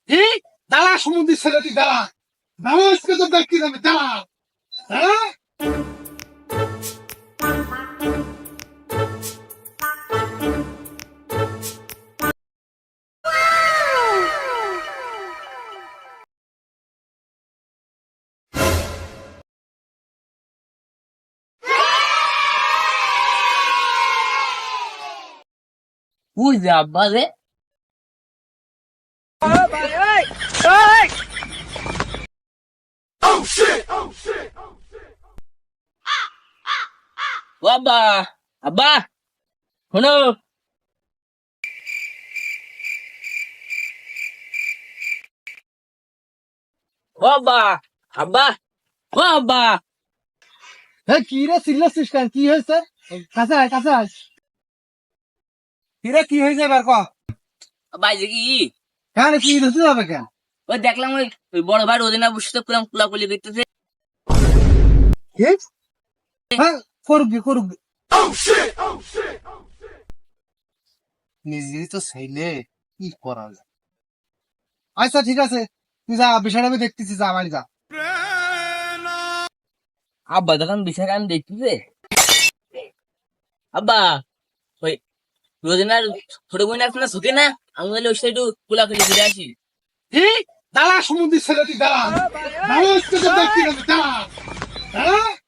কি দাঁড়া সমুদ্রের ছেলেটি দাঁড়া দাঁড়া আজকে তো দেখতে যাবে দাঁড়া দাঁড়া Ui giời ba thế. ও আব্বা আব্বা শোনো ও আব্বা আব্বা ও আব্বা হ্যাঁ কি রে চিল্লাছিস কেন কি হয়েছে কাছে আয় কাছে আয় কি রে কি হয়েছে এবার ক আব্বা এই যে কি কেন কি হতে হবে কেন ওই দেখলাম ওই বড় ভাই রোদিনা বসে তো পুরাম কুলাকুলি করতেছে কি হ্যাঁ করুক গে করুক গে। নিজেই তো ছেলে কি করা যায় আচ্ছা ঠিক আছে তুই যা বিষয়টা আমি দেখতেছি যা বাড়ি যা আব্বা তখন বিষয়টা আমি দেখতেছে আব্বা ওই রোদিনার ছোট বোন আছে না সুখে না আমি বলে ওই সাথে একটু কুলাকুলি করে আসি কি দাঁড়া সমুদ্রের ছেলেটি দাঁড়া দাঁড়া আজকে তো দেখতে যাবে দাঁড়া দাঁড়া